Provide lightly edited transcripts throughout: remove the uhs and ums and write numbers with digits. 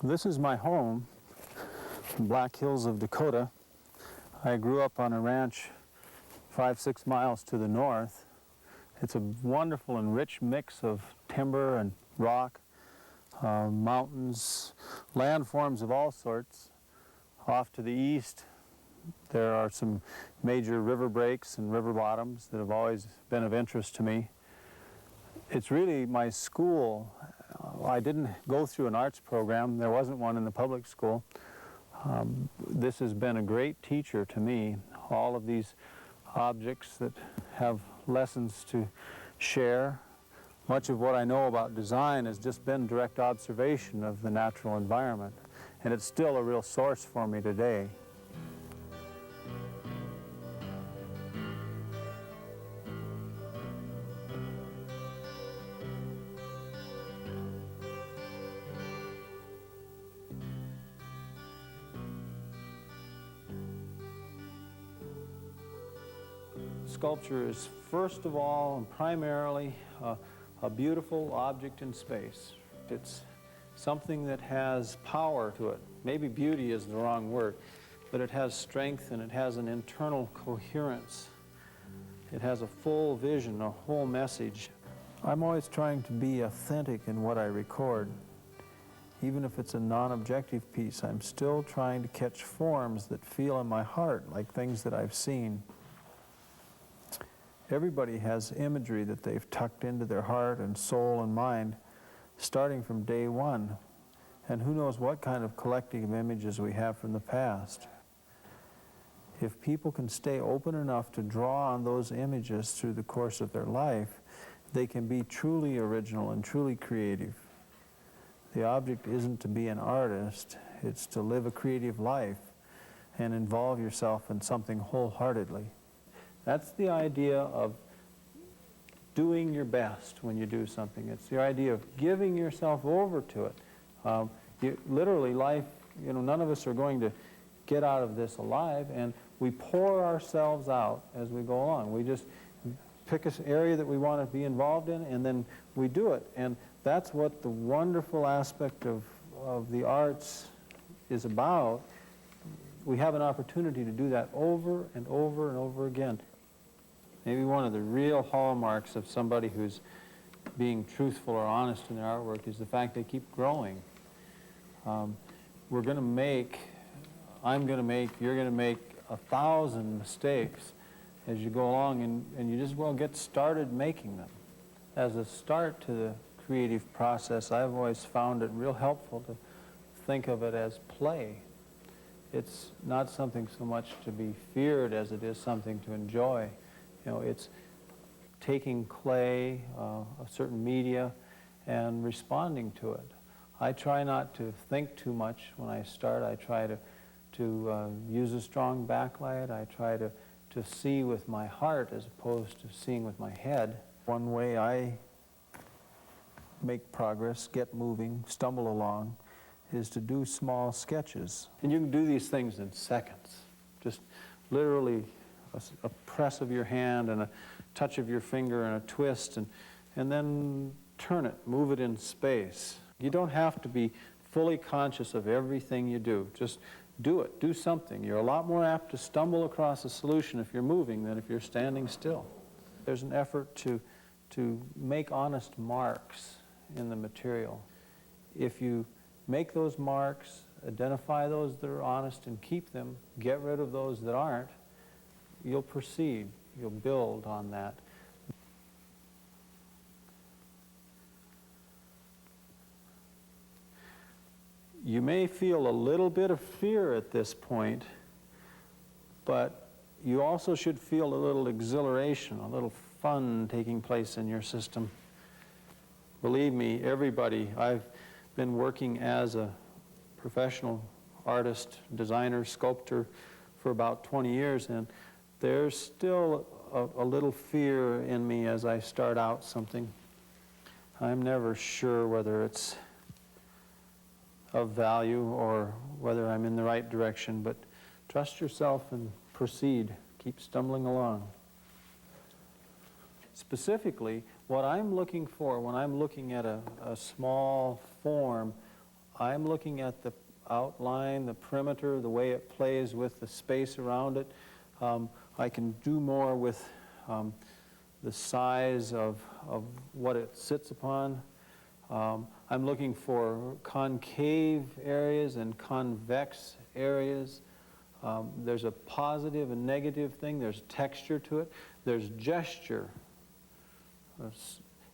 This is my home, Black Hills of Dakota. I grew up on a ranch 5-6 miles to the north. It's a wonderful and rich mix of timber and rock, mountains, landforms of all sorts. Off to the east, there are some major river breaks and river bottoms that have always been of interest to me. It's really my school. I didn't go through an arts program. There wasn't one in the public school. This has been a great teacher to me. All of these objects that have lessons to share. Much of what I know about design has just been direct observation of the natural environment, and it's still a real source for me today. Sculpture is first of all and primarily a beautiful object in space. It's something that has power to it. Maybe beauty is the wrong word, but it has strength and it has an internal coherence. It has a full vision, a whole message. I'm always trying to be authentic in what I record. Even if it's a non-objective piece, I'm still trying to catch forms that feel in my heart like things that I've seen. Everybody has imagery that they've tucked into their heart and soul and mind starting from day one. And who knows what kind of collective images we have from the past. If people can stay open enough to draw on those images through the course of their life, they can be truly original and truly creative. The object isn't to be an artist, it's to live a creative life and involve yourself in something wholeheartedly. That's the idea of doing your best when you do something. It's the idea of giving yourself over to it. Literally, life, none of us are going to get out of this alive, and we pour ourselves out as we go along. We just pick an area that we want to be involved in, and then we do it. And that's what the wonderful aspect of the arts is about. We have an opportunity to do that over and over and over again. Maybe one of the real hallmarks of somebody who's being truthful or honest in their artwork is the fact they keep growing. We're going to make, I'm going to make, you're going to make 1,000 mistakes as you go along, and you just well get started making them. As a start to the creative process, I've always found it real helpful to think of it as play. It's not something so much to be feared as it is something to enjoy. It's taking clay, a certain media, and responding to it. I try not to think too much when I start. I try to use a strong backlight. I try to see with my heart as opposed to seeing with my head. One way I make progress, get moving, stumble along, is to do small sketches. And you can do these things in seconds. Just literally a press of your hand and a touch of your finger and a twist, and then turn it, move it in space. You don't have to be fully conscious of everything you do. Just do it, do something. You're a lot more apt to stumble across a solution if you're moving than if you're standing still. There's an effort to make honest marks in the material. If you make those marks, identify those that are honest and keep them, get rid of those that aren't, you'll proceed, you'll build on that. You may feel a little bit of fear at this point, but you also should feel a little exhilaration, a little fun taking place in your system. Believe me, everybody, I've been working as a professional artist, designer, sculptor for about 20 years, and there's still a little fear in me as I start out something. I'm never sure whether it's of value or whether I'm in the right direction, but trust yourself and proceed. Keep stumbling along. Specifically, what I'm looking for when I'm looking at a small form, I'm looking at the outline, the perimeter, the way it plays with the space around it. I can do more with the size of what it sits upon. I'm looking for concave areas and convex areas. There's a positive and negative thing. There's texture to it. There's gesture.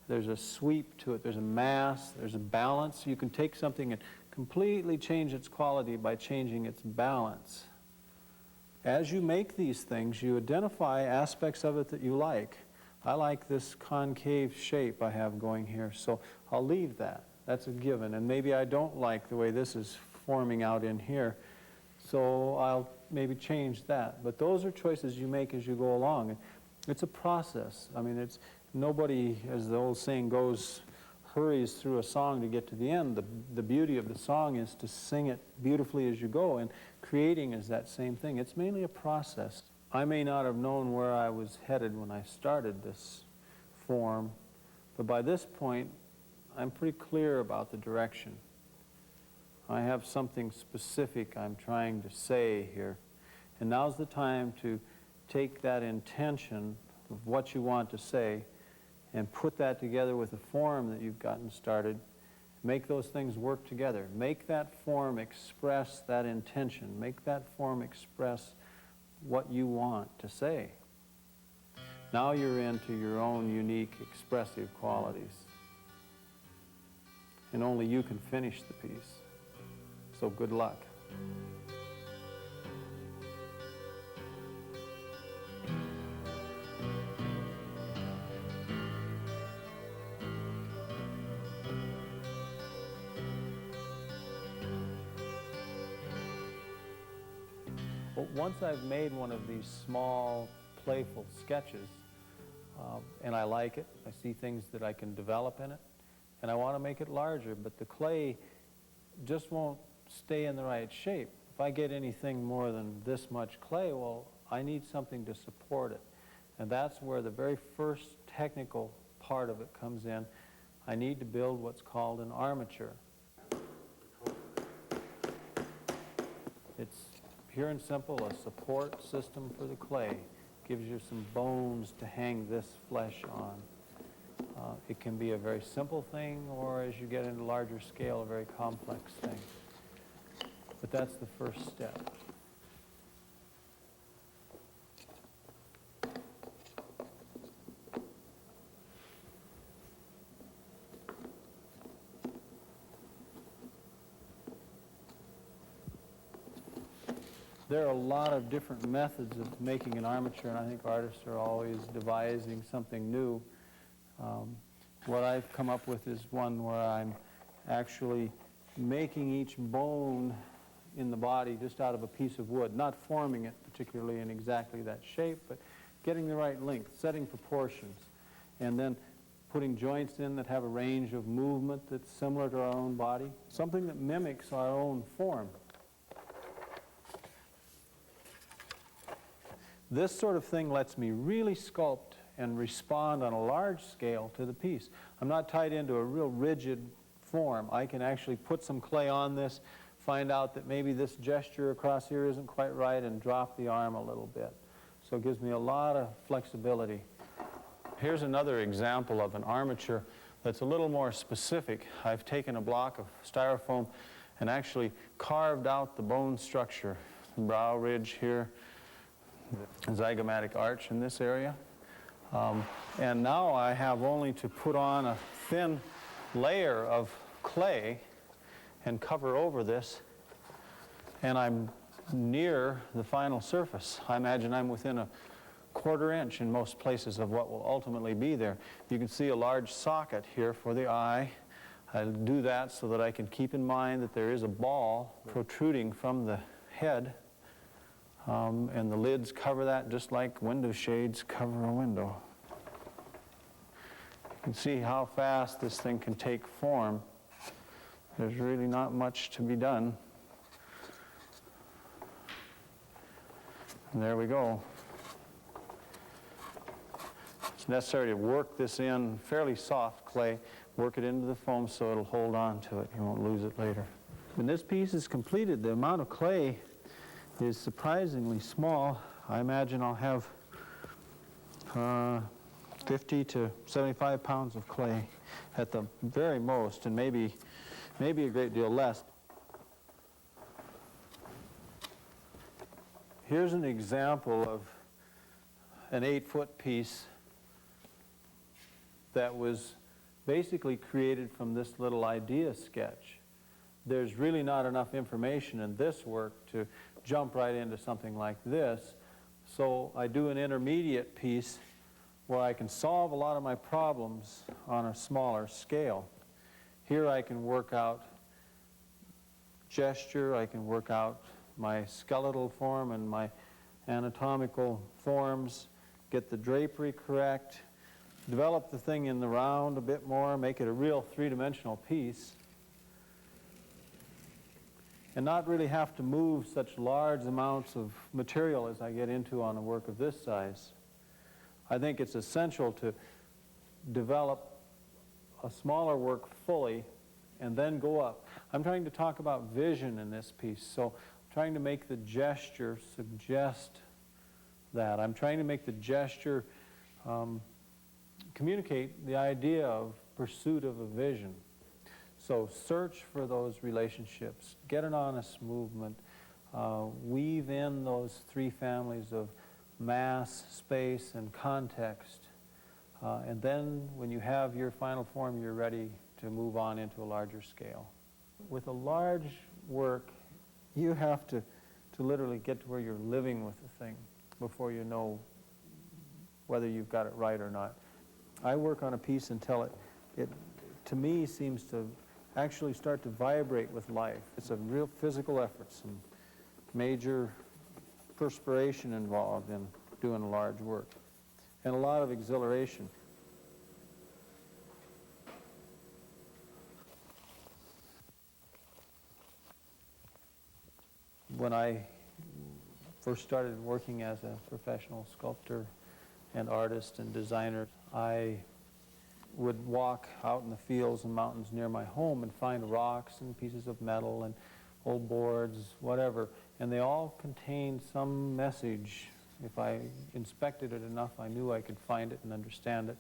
There's a sweep to it. There's a mass. There's a balance. You can take something and completely change its quality by changing its balance. As you make these things, you identify aspects of it that you like. I like this concave shape I have going here, so I'll leave that. That's a given. And maybe I don't like the way this is forming out in here, so I'll maybe change that. But those are choices you make as you go along. It's a process. I mean, nobody, as the old saying goes, hurries through a song to get to the end. The beauty of the song is to sing it beautifully as you go, and creating is that same thing. It's mainly a process. I may not have known where I was headed when I started this form, but by this point, I'm pretty clear about the direction. I have something specific I'm trying to say here, and now's the time to take that intention of what you want to say and put that together with the form that you've gotten started. Make those things work together. Make that form express that intention. Make that form express what you want to say. Now you're into your own unique expressive qualities. And only you can finish the piece. So good luck. Well, once I've made one of these small, playful sketches, and I like it, I see things that I can develop in it, and I want to make it larger, but the clay just won't stay in the right shape. If I get anything more than this much clay, well, I need something to support it. And that's where the very first technical part of it comes in. I need to build what's called an armature. It's pure and simple, a support system for the clay. Gives you some bones to hang this flesh on. It can be a very simple thing, or as you get into larger scale, a very complex thing. But that's the first step. There are a lot of different methods of making an armature, and I think artists are always devising something new. What I've come up with is one where I'm actually making each bone in the body just out of a piece of wood, not forming it particularly in exactly that shape, but getting the right length, setting proportions, and then putting joints in that have a range of movement that's similar to our own body, something that mimics our own form. This sort of thing lets me really sculpt and respond on a large scale to the piece. I'm not tied into a real rigid form. I can actually put some clay on this, find out that maybe this gesture across here isn't quite right, and drop the arm a little bit. So it gives me a lot of flexibility. Here's another example of an armature that's a little more specific. I've taken a block of styrofoam and actually carved out the bone structure, the brow ridge here, the zygomatic arch in this area. And now I have only to put on a thin layer of clay and cover over this, and I'm near the final surface. I imagine I'm within a quarter inch in most places of what will ultimately be there. You can see a large socket here for the eye. I'll do that so that I can keep in mind that there is a ball protruding from the head. And the lids cover that just like window shades cover a window. You can see how fast this thing can take form. There's really not much to be done. And there we go. It's necessary to work this in fairly soft clay, work it into the foam so it'll hold on to it. You won't lose it later. When this piece is completed, the amount of clay is surprisingly small. I imagine I'll have 50 to 75 pounds of clay at the very most, and maybe a great deal less. Here's an example of an 8-foot piece that was basically created from this little idea sketch. There's really not enough information in this work to jump right into something like this, so I do an intermediate piece where I can solve a lot of my problems on a smaller scale. Here I can work out gesture, I can work out my skeletal form and my anatomical forms, get the drapery correct, develop the thing in the round a bit more, make it a real three-dimensional piece, and not really have to move such large amounts of material as I get into on a work of this size. I think it's essential to develop a smaller work fully and then go up. I'm trying to talk about vision in this piece, so I'm trying to make the gesture suggest that. I'm trying to make the gesture communicate the idea of pursuit of a vision. So search for those relationships, get an honest movement, weave in those three families of mass, space, and context. And then when you have your final form, you're ready to move on into a larger scale. With a large work, you have to literally get to where you're living with the thing before you know whether you've got it right or not. I work on a piece until it to me, seems to actually start to vibrate with life. It's a real physical effort, some major perspiration involved in doing a large work, and a lot of exhilaration. When I first started working as a professional sculptor and artist and designer, I would walk out in the fields and mountains near my home and find rocks and pieces of metal and old boards, whatever, and they all contained some message. If I inspected it enough, I knew I could find it and understand it.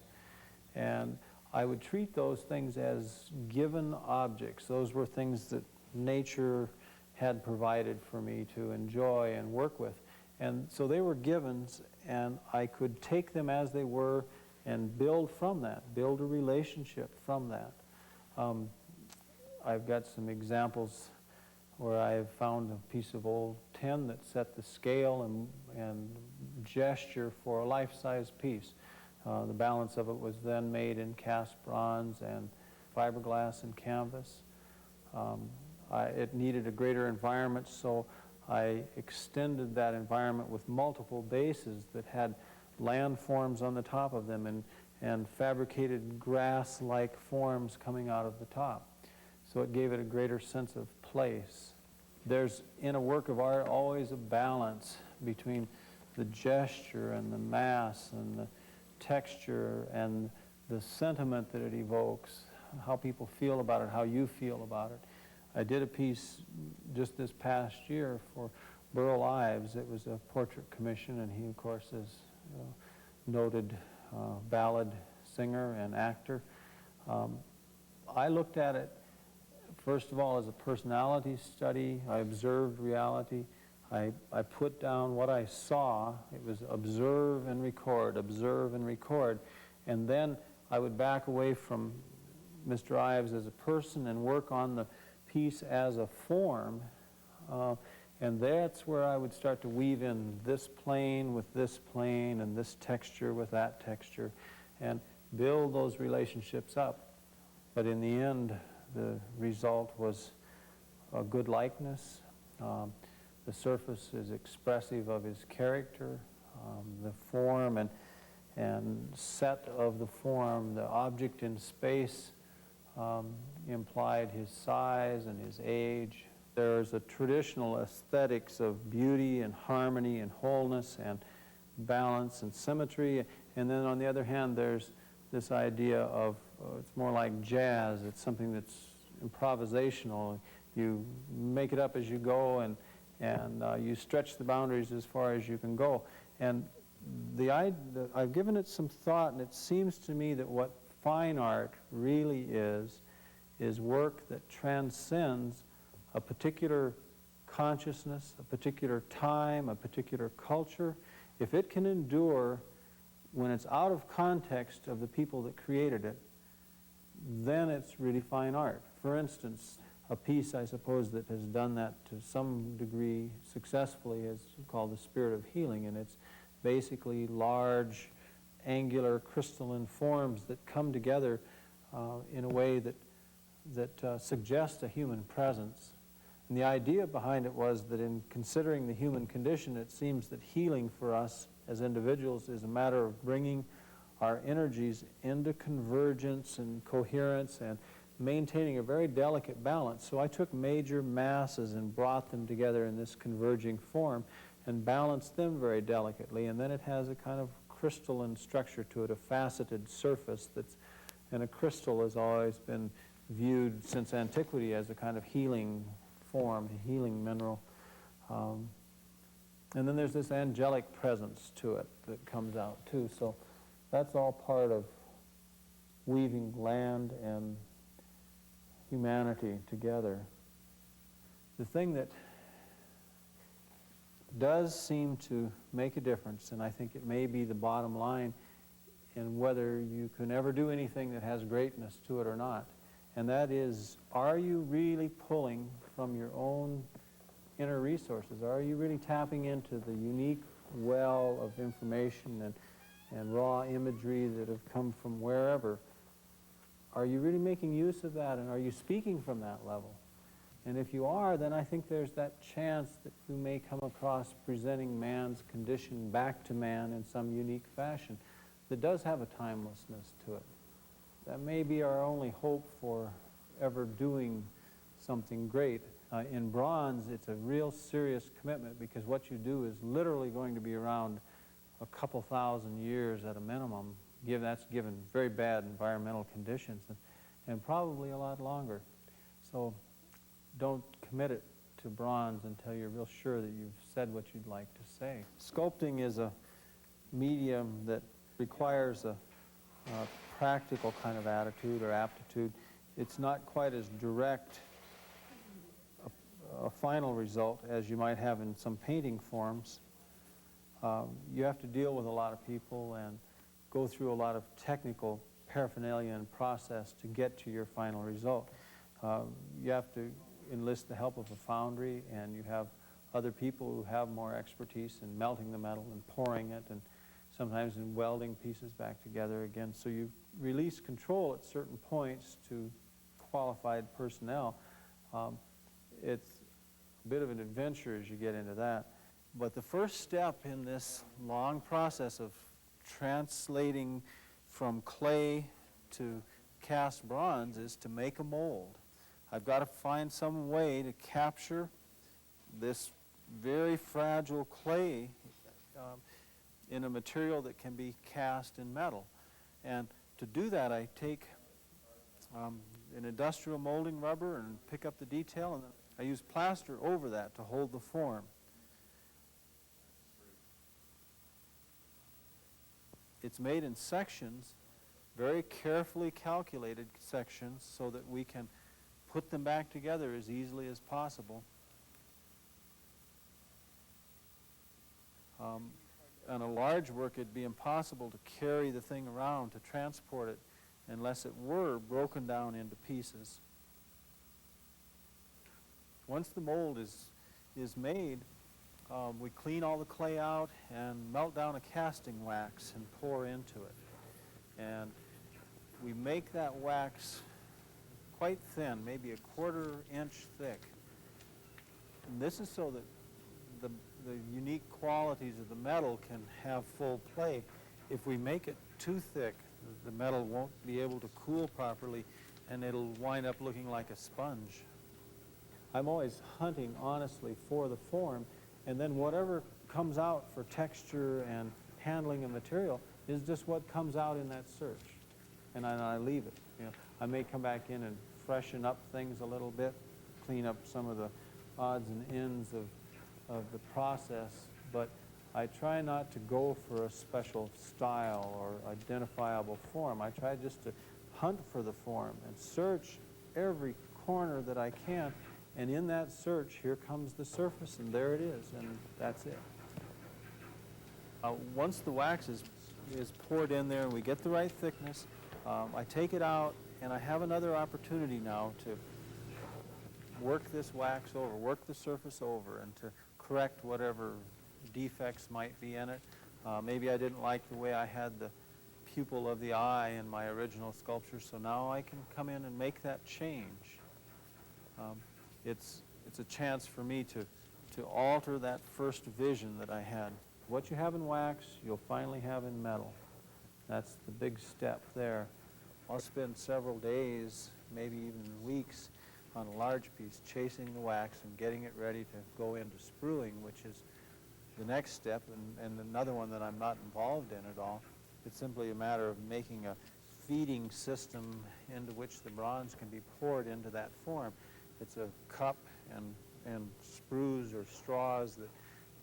And I would treat those things as given objects. Those were things that nature had provided for me to enjoy and work with. And so they were givens, and I could take them as they were and build from that, build a relationship from that. I've got some examples where I've found a piece of old tin that set the scale and gesture for a life-size piece. The balance of it was then made in cast bronze and fiberglass and canvas. It needed a greater environment, so I extended that environment with multiple bases that had landforms on the top of them and fabricated grass-like forms coming out of the top. So it gave it a greater sense of place. There's, in a work of art, always a balance between the gesture and the mass and the texture and the sentiment that it evokes, how people feel about it, how you feel about it. I did a piece just this past year for Burl Ives. It was a portrait commission, and he, of course, is a noted ballad singer and actor. I looked at it, first of all, as a personality study. I observed reality. I put down what I saw. It was observe and record, and then I would back away from Mr. Ives as a person and work on the piece as a form, and that's where I would start to weave in this plane with this plane and this texture with that texture and build those relationships up. But in the end, the result was a good likeness. The surface is expressive of his character. The form and set of the form, the object in space, implied his size and his age. There's a traditional aesthetics of beauty and harmony and wholeness and balance and symmetry. And then on the other hand, there's this idea of, it's more like jazz. It's something that's improvisational. you make it up as you go, and you stretch the boundaries as far as you can go. And I've given it some thought, and it seems to me that what fine art really is work that transcends a particular consciousness, a particular time, a particular culture. If it can endure when it's out of context of the people that created it, then it's really fine art. For instance, a piece, I suppose, that has done that to some degree successfully is called The Spirit of Healing, and it's basically large, angular, crystalline forms that come together in a way that suggests a human presence. And the idea behind it was that in considering the human condition, it seems that healing for us as individuals is a matter of bringing our energies into convergence and coherence and maintaining a very delicate balance. So I took major masses and brought them together in this converging form and balanced them very delicately, and then it has a kind of crystalline structure to it, a faceted surface and a crystal has always been viewed since antiquity as a kind of healing form, a healing mineral. And then there's this angelic presence to it that comes out too. So that's all part of weaving land and humanity together. The thing that does seem to make a difference, and I think it may be the bottom line in whether you can ever do anything that has greatness to it or not, and that is, are you really pulling from your own inner resources? Are you really tapping into the unique well of information and raw imagery that have come from wherever? Are you really making use of that, and are you speaking from that level? And if you are, then I think there's that chance that you may come across presenting man's condition back to man in some unique fashion that does have a timelessness to it. That may be our only hope for ever doing something great. In bronze, it's a real serious commitment because what you do is literally going to be around a couple thousand years at a minimum. That's given very bad environmental conditions, and probably a lot longer. So don't commit it to bronze until you're real sure that you've said what you'd like to say. Sculpting is a medium that requires a practical kind of attitude or aptitude. It's not quite as direct a final result as you might have in some painting forms. You have to deal with a lot of people and go through a lot of technical paraphernalia and process to get to your final result. You have to enlist the help of a foundry, and you have other people who have more expertise in melting the metal and pouring it, and sometimes in welding pieces back together again. So you release control at certain points to qualified personnel. It's a bit of an adventure as you get into that. But the first step in this long process of translating from clay to cast bronze is to make a mold. I've got to find some way to capture this very fragile clay in a material that can be cast in metal. And to do that, I take an industrial molding rubber and pick up the detail, and I use plaster over that to hold the form. It's made in sections, very carefully calculated sections, so that we can put them back together as easily as possible. On a large work, it'd be impossible to carry the thing around, to transport it, unless it were broken down into pieces. Once the mold is made, we clean all the clay out and melt down a casting wax and pour into it. And we make that wax quite thin, maybe a 1/4 inch thick. And this is so that the unique qualities of the metal can have full play. If we make it too thick, the metal won't be able to cool properly, and it'll wind up looking like a sponge. I'm always hunting honestly for the form, and then whatever comes out for texture and handling of material is just what comes out in that search. And I leave it. I may come back in and freshen up things a little bit, clean up some of the odds and ends of the process, but I try not to go for a special style or identifiable form. I try just to hunt for the form and search every corner that I can, and in that search, here comes the surface, and there it is, and that's it. Once the wax is poured in there and we get the right thickness, I take it out, and I have another opportunity now to work this wax over, work the surface over, and to correct whatever defects might be in it. Maybe I didn't like the way I had the pupil of the eye in my original sculpture, so now I can come in and make that change. It's a chance for me to alter that first vision that I had. What you have in wax, you'll finally have in metal. That's the big step there. I'll spend several days, maybe even weeks, on a large piece chasing the wax and getting it ready to go into sprueing, which is the next step, and another one that I'm not involved in at all. It's simply a matter of making a feeding system into which the bronze can be poured into that form. It's a cup and sprues or straws that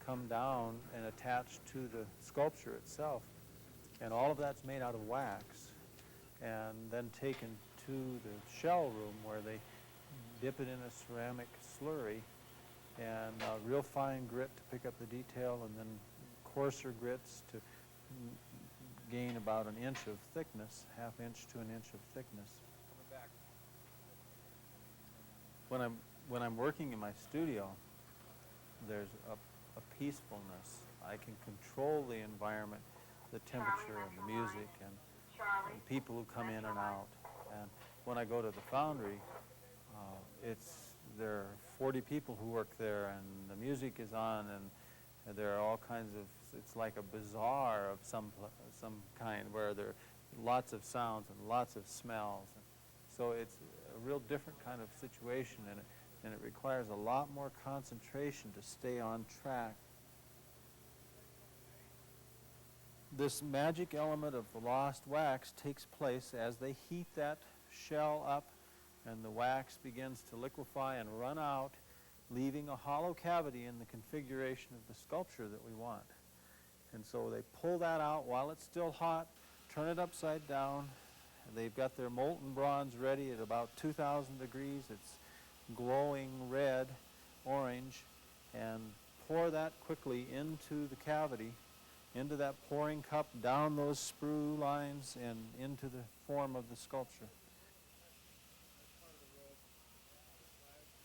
come down and attach to the sculpture itself. And all of that's made out of wax and then taken to the shell room where they dip it in a ceramic slurry and real fine grit to pick up the detail, and then coarser grits to gain about an inch of thickness, half inch to an inch of thickness. When I'm working in my studio, there's a peacefulness. I can control the environment, the temperature and the music and people who come in and out. And when I go to the foundry, there are 40 people who work there, and the music is on, and there are all kinds of, it's like a bazaar of some kind where there are lots of sounds and lots of smells. So it's a real different kind of situation, and it requires a lot more concentration to stay on track. This magic element of the lost wax takes place as they heat that shell up, and the wax begins to liquefy and run out, leaving a hollow cavity in the configuration of the sculpture that we want. And so they pull that out while it's still hot, turn it upside down. They've got their molten bronze ready at about 2,000 degrees. It's glowing red, orange, and pour that quickly into the cavity, into that pouring cup, down those sprue lines, and into the form of the sculpture.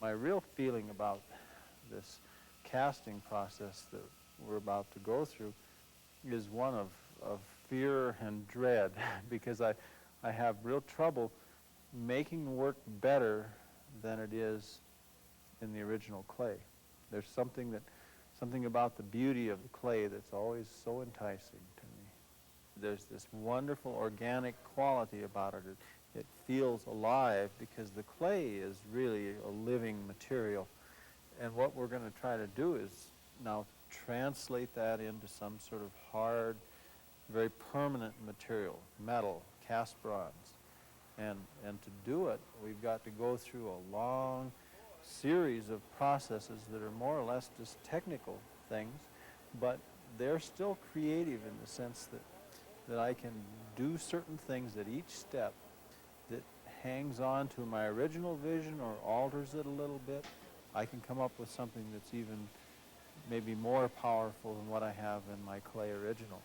My real feeling about this casting process that we're about to go through is one of fear and dread, because I have real trouble making the work better than it is in the original clay. There's something about the beauty of the clay that's always so enticing to me. There's this wonderful organic quality about it. It feels alive because the clay is really a living material. And what we're going to try to do is now translate that into some sort of hard, very permanent material, metal, cast bronze. And to do it, we've got to go through a long series of processes that are more or less just technical things, but they're still creative in the sense that I can do certain things at each step that hangs on to my original vision or alters it a little bit. I can come up with something that's even maybe more powerful than what I have in my clay original.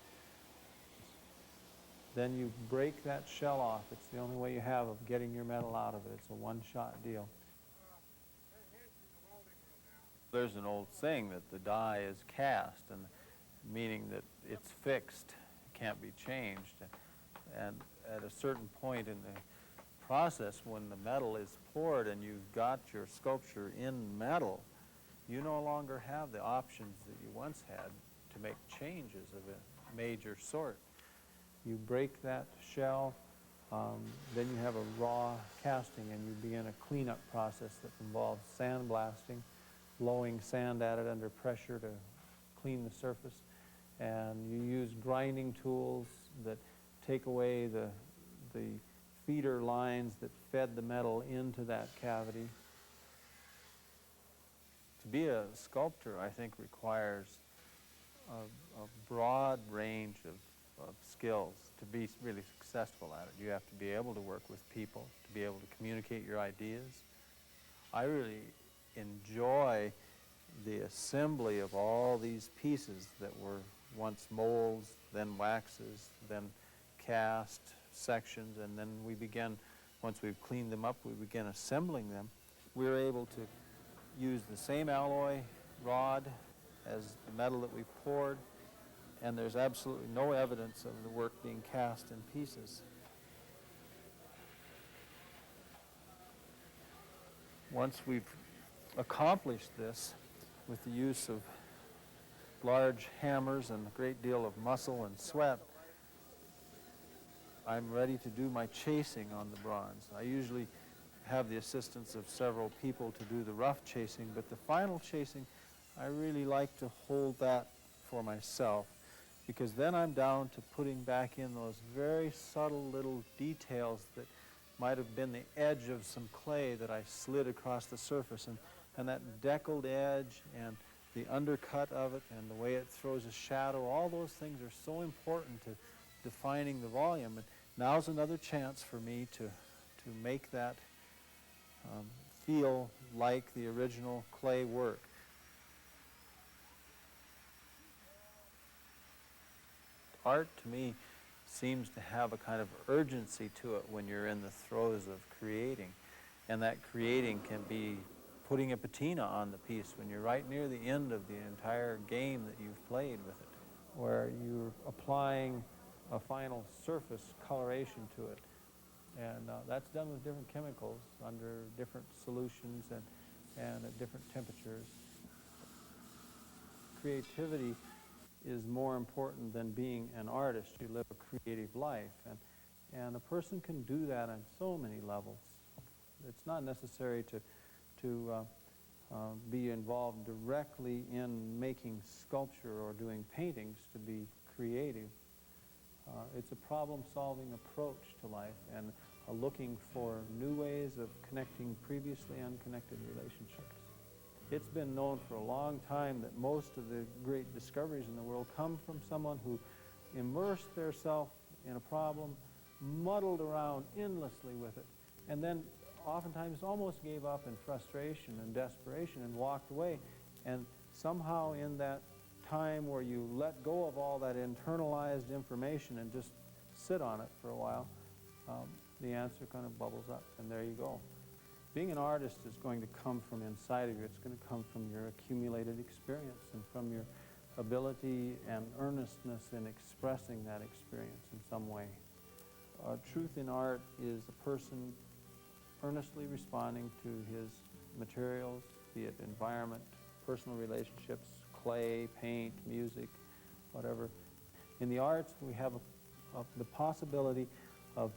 Then you break that shell off. It's the only way you have of getting your metal out of it. It's a one-shot deal. There's an old saying that the die is cast, and meaning that it's fixed, it can't be changed. And at a certain point in the process, when the metal is poured and you've got your sculpture in metal, you no longer have the options that you once had to make changes of a major sort. You break that shell, then you have a raw casting, and you begin a cleanup process that involves sandblasting, blowing sand at it under pressure to clean the surface. And you use grinding tools that take away the feeder lines that fed the metal into that cavity. to be a sculptor, I think, requires a broad range of skills to be really successful at it. You have to be able to work with people, to be able to communicate your ideas. I really enjoy the assembly of all these pieces that were once molds, then waxes, then cast sections, and then we begin, once we've cleaned them up, we begin assembling them. We're able to use the same alloy rod as the metal that we've poured, and there's absolutely no evidence of the work being cast in pieces. Once we've accomplished this with the use of large hammers and a great deal of muscle and sweat, I'm ready to do my chasing on the bronze. I usually have the assistance of several people to do the rough chasing, but the final chasing, I really like to hold that for myself, because then I'm down to putting back in those very subtle little details that might have been the edge of some clay that I slid across the surface, and that deckled edge and the undercut of it and the way it throws a shadow, all those things are so important to defining the volume. And now's another chance for me to make that feel like the original clay work. Art, to me, seems to have a kind of urgency to it when you're in the throes of creating. And that creating can be putting a patina on the piece when you're right near the end of the entire game that you've played with it, where you're applying a final surface coloration to it. And that's done with different chemicals under different solutions and at different temperatures. Creativity is more important than being an artist. You live a creative life, and a person can do that on so many levels. It's not necessary to be involved directly in making sculpture or doing paintings to be creative. It's a problem-solving approach to life and a looking for new ways of connecting previously unconnected relationships. It's been known for a long time that most of the great discoveries in the world come from someone who immersed themselves in a problem, muddled around endlessly with it, and then oftentimes almost gave up in frustration and desperation and walked away. And somehow in that time where you let go of all that internalized information and just sit on it for a while, the answer kind of bubbles up, and there you go. Being an artist is going to come from inside of you. It's going to come from your accumulated experience and from your ability and earnestness in expressing that experience in some way. Truth in art is a person earnestly responding to his materials, be it environment, personal relationships, clay, paint, music, whatever. In the arts, we have the possibility of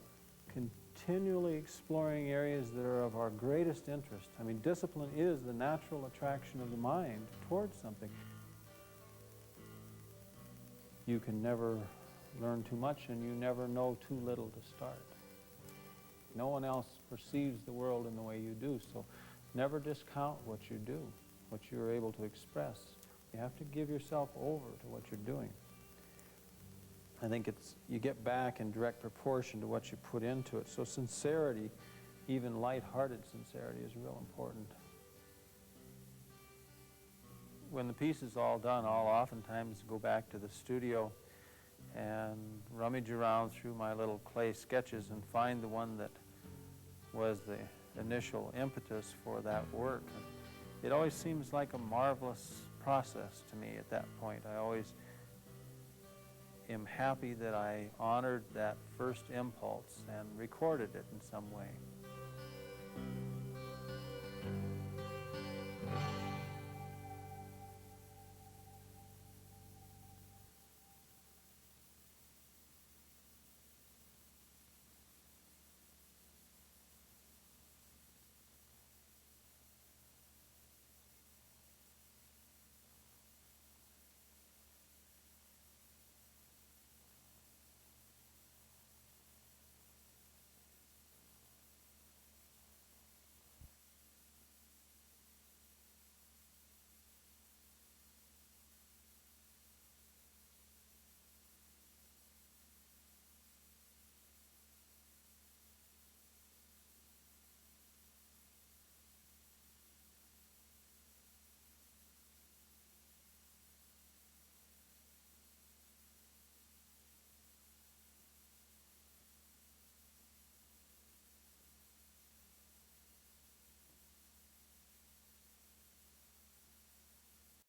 continually exploring areas that are of our greatest interest. I mean, discipline is the natural attraction of the mind towards something. You can never learn too much, and you never know too little to start. No one else perceives the world in the way you do, so never discount what you do, what you're able to express. You have to give yourself over to what you're doing. I think you get back in direct proportion to what you put into it. So sincerity, even light-hearted sincerity, is real important. When the piece is all done, I'll oftentimes go back to the studio and rummage around through my little clay sketches and find the one that was the initial impetus for that work. And it always seems like a marvelous process to me at that point. I always am happy that I honored that first impulse and recorded it in some way.